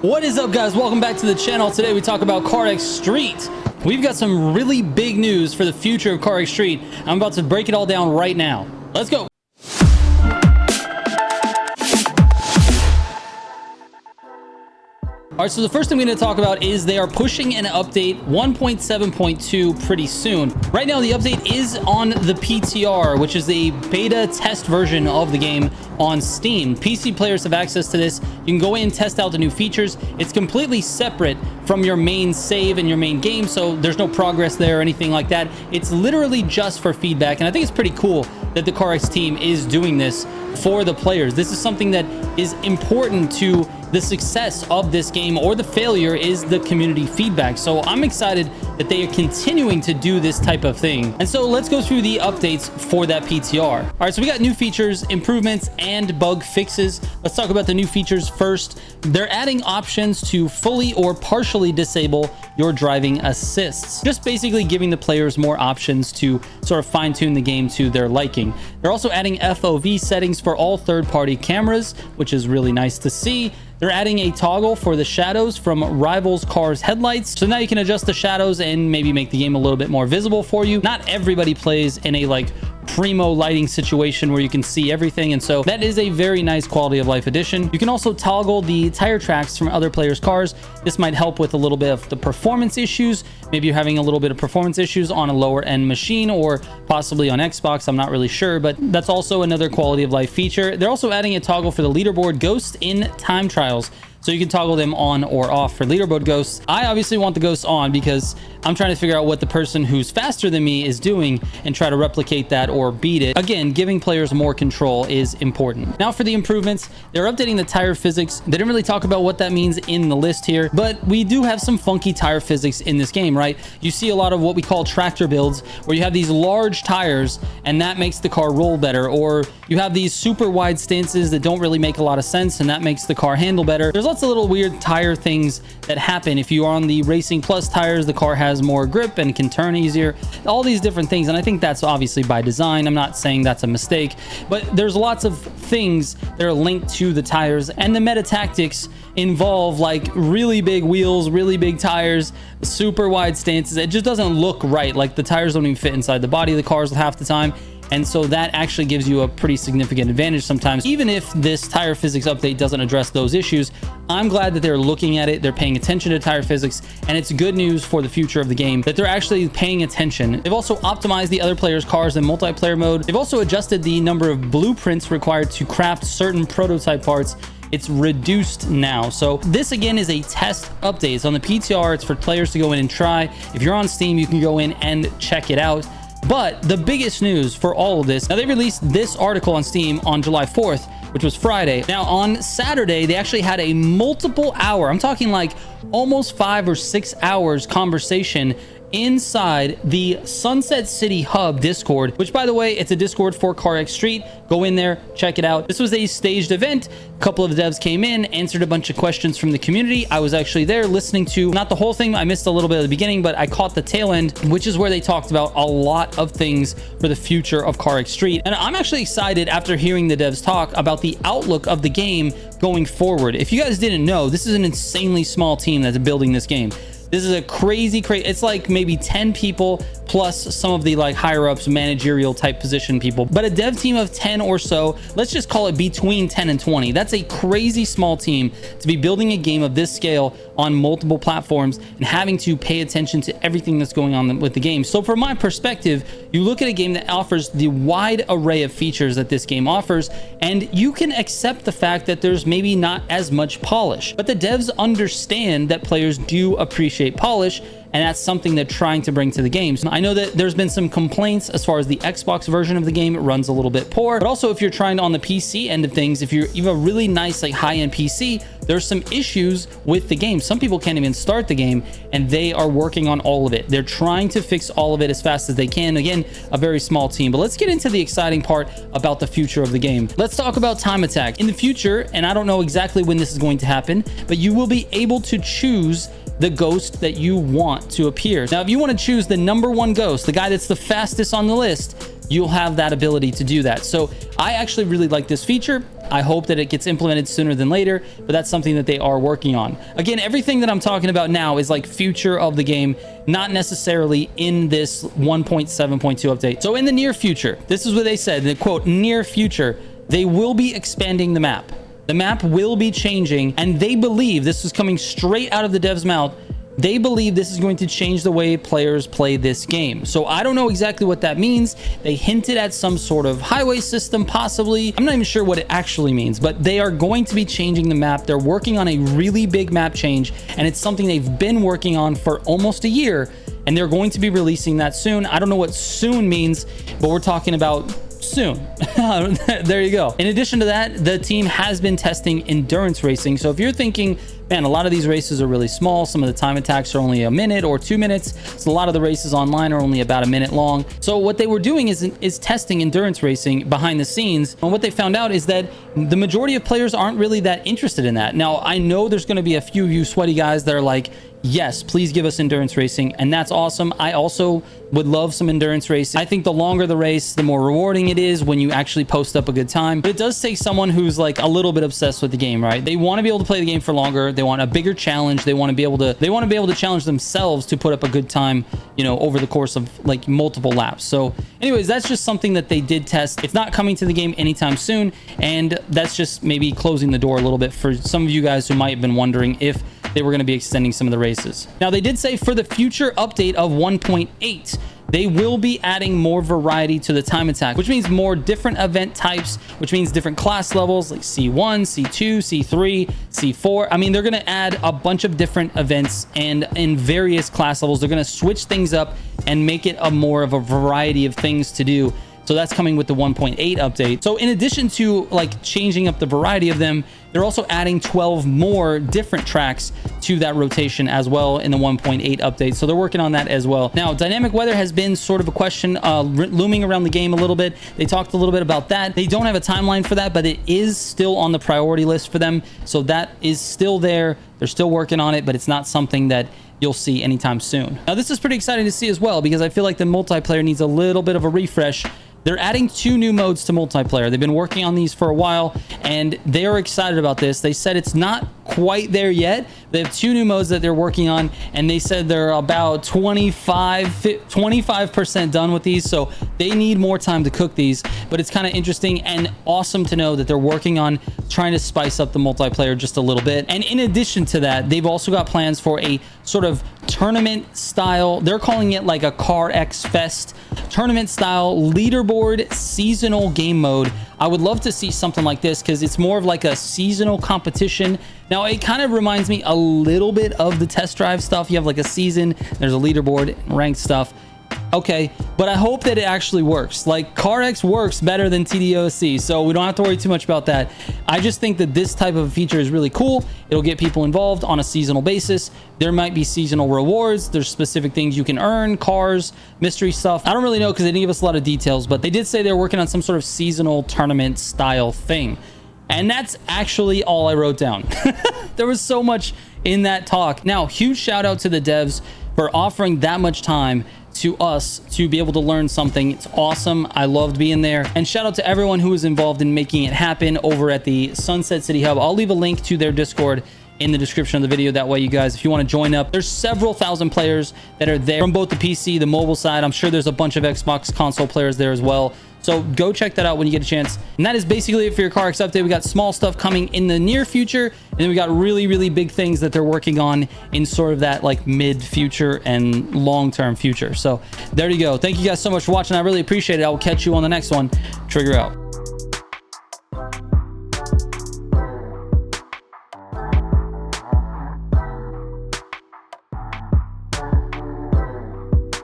What is up, guys? Welcome back to the channel. Today we talk about Carx Street. We've got some really big news for the future of Carx Street. I'm about to break it all down right now. Let's go. All right, so the first thing we're going to talk about is they are pushing an update 1.7.2 pretty soon. Right now, the update is on the PTR, which is a beta test version of the game on Steam. PC players have access to this. You can go in and test out the new features. It's completely separate from your main save and your main game, so there's no progress there or anything like that. It's literally just for feedback, and I think it's pretty cool that the Carx team is doing this for the players. This is something that is important to the success of this game, or the failure is the community feedback. So I'm excited that they are continuing to do this type of thing. And so let's go through the updates for that PTR. All right, so we got new features, improvements, and bug fixes. Let's talk about the new features first. They're adding options to fully or partially disable your driving assists, just basically giving the players more options to sort of fine-tune the game to their liking. They're also adding FOV settings for all third-party cameras, which is really nice to see. They're adding a toggle for the shadows from rivals cars' headlights. So now you can adjust the shadows and maybe make the game a little bit more visible for you. Not everybody plays in a like primo lighting situation where you can see everything, and so that is a very nice quality of life addition. You can also toggle the tire tracks from other players' cars. This might help with a little bit of the performance issues. Maybe you're having a little bit of performance issues on a lower end machine or possibly on Xbox. I'm not really sure, but that's also another quality of life feature. They're also adding a toggle for the leaderboard ghosts in time trials, so you can toggle them on or off for leaderboard ghosts. I obviously want the ghosts on because I'm trying to figure out what the person who's faster than me is doing and try to replicate that or beat it. Again, giving players more control is important. Now for the improvements, they're updating the tire physics. They didn't really talk about what that means in the list here, but we do have some funky tire physics in this game, right? You see a lot of what we call tractor builds, where you have these large tires and that makes the car roll better, or you have these super wide stances that don't really make a lot of sense and that makes the car handle better. There's lots of little weird tire things that happen. If you are on the Racing Plus tires, the car has more grip and can turn easier, all these different things, and I think that's obviously by design. I'm not saying that's a mistake, but there's lots of things that are linked to the tires, and the meta tactics involve like really big wheels, really big tires, super wide stances. It just doesn't look right. Like the tires don't even fit inside the body of the cars half the time. And so that actually gives you a pretty significant advantage sometimes, even if this tire physics update doesn't address those issues. I'm glad that they're looking at it, they're paying attention to tire physics, and it's good news for the future of the game that they're actually paying attention. They've also optimized the other players' cars in multiplayer mode. They've also adjusted the number of blueprints required to craft certain prototype parts. It's reduced now. So this again is a test update. It's on the PTR. It's for players to go in and try. If you're on Steam, you can go in and check it out. But the biggest news for all of this, now they released this article on Steam on July 4th, which was Friday. Now on Saturday, they actually had a multiple hour, I'm talking like almost 5 or 6 hours conversation inside the Sunset City Hub Discord, which by the way, it's a Discord for Carx Street. Go in there, check it out. This was a staged event. A couple of devs came in, answered a bunch of questions from the community. I was actually there listening to, not the whole thing, I missed a little bit at the beginning, but I caught the tail end, which is where they talked about a lot of things for the future of Carx Street. And I'm actually excited after hearing the devs talk about the outlook of the game going forward. If you guys didn't know, this is an insanely small team that's building this game. This is a crazy, it's like maybe 10 people plus some of the like higher ups, managerial type position people, but a dev team of 10 or so. Let's just call it between 10 and 20. That's a crazy small team to be building a game of this scale on multiple platforms and having to pay attention to everything that's going on with the game. So from my perspective, you look at a game that offers the wide array of features that this game offers, and you can accept the fact that there's maybe not as much polish, but the devs understand that players do appreciate polish, and that's something they're trying to bring to the game. So I know that there's been some complaints as far as the Xbox version of the game. It runs a little bit poor, but also if you're trying on the PC end of things, if you have a really nice like high-end PC, there's some issues with the game. Some people can't even start the game, and they are working on all of it. They're trying to fix all of it as fast as they can. Again, a very small team, but let's get into the exciting part about the future of the game. Let's talk about time attack. In the future, and I don't know exactly when this is going to happen, but you will be able to choose the ghost that you want to appear. Now, if you want to choose the #1 ghost, the guy that's the fastest on the list, you'll have that ability to do that. So I actually really like this feature. I hope that it gets implemented sooner than later, but that's something that they are working on. Again, everything that I'm talking about now is like future of the game, not necessarily in this 1.7.2 update. So in the near future, this is what they said, the quote, near future, they will be expanding the map. The map will be changing, and they believe, this is coming straight out of the devs' mouth, they believe this is going to change the way players play this game. So I don't know exactly what that means. They hinted at some sort of highway system, possibly. I'm not even sure what it actually means, but they are going to be changing the map. They're working on a really big map change, and it's something they've been working on for almost a year, and they're going to be releasing that soon. I don't know what soon means, but we're talking about soon. There you go. In addition to that, the team has been testing endurance racing. So if you're thinking, man, a lot of these races are really small, some of the time attacks are only a minute or 2 minutes, so a lot of the races online are only about a minute long. So what they were doing is testing endurance racing behind the scenes, and what they found out is that the majority of players aren't really that interested in that. Now, I know there's going to be a few of you sweaty guys that are like, yes, please give us endurance racing, and that's awesome. I also would love some endurance racing. I think the longer the race, the more rewarding it is when you actually post up a good time. But it does take someone who's like a little bit obsessed with the game, right? They want to be able to play the game for longer. They want a bigger challenge. They want to be able to challenge themselves to put up a good time, you know, over the course of like multiple laps. So anyways, that's just something that they did test. It's not coming to the game anytime soon, and that's just maybe closing the door a little bit for some of you guys who might have been wondering if they were going to be extending some of the races. Now, they did say for the future update of 1.8, they will be adding more variety to the time attack, which means more different event types, which means different class levels like C1, C2, C3, C4. I mean, they're going to add a bunch of different events, and in various class levels, they're going to switch things up and make it a more of a variety of things to do. So that's coming with the 1.8 update. So in addition to like changing up the variety of them, they're also adding 12 more different tracks to that rotation as well in the 1.8 update. So they're working on that as well. Now, dynamic weather has been sort of a question looming around the game a little bit. They talked a little bit about that. They don't have a timeline for that, but it is still on the priority list for them. So that is still there. They're still working on it, but it's not something that you'll see anytime soon. Now, this is pretty exciting to see as well, because I feel like the multiplayer needs a little bit of a refresh. They're adding 2 new modes to multiplayer. They've been working on these for a while, and they are excited about this. They said it's not quite there yet. They have 2 new modes that they're working on, and they said they're about 25% done with these, so they need more time to cook these. But it's kind of interesting and awesome to know that they're working on trying to spice up the multiplayer just a little bit. And in addition to that, they've also got plans for a sort of tournament style, they're calling it like a Carx Fest tournament style leaderboard seasonal game mode. I would love to see something like this, because it's more of like a seasonal competition. Now, it kind of reminds me a little bit of the test drive stuff. You have like a season, there's a leaderboard, ranked stuff. Okay, but I hope that it actually works. Like, Carx works better than TDOC, so we don't have to worry too much about that. I just think that this type of feature is really cool. It'll get people involved on a seasonal basis. There might be seasonal rewards. There's specific things you can earn, cars, mystery stuff. I don't really know, because they didn't give us a lot of details, but they did say they're working on some sort of seasonal tournament style thing. And that's actually all I wrote down. There was so much in that talk. Now, huge shout out to the devs for offering that much time to us to be able to learn something. It's awesome. I loved being there. And shout out to everyone who was involved in making it happen over at the Sunset City Hub. I'll leave a link to their Discord in the description of the video. That way, you guys, if you want to join up, there's several thousand players that are there from both the PC, the mobile side. I'm sure there's a bunch of Xbox console players there as well. So go check that out when you get a chance. And that is basically it for your Carx update. We got small stuff coming in the near future, and then we got really, really big things that they're working on in sort of that like mid future and long-term future. So there you go. Thank you guys so much for watching. I really appreciate it. I will catch you on the next one. Trigger out.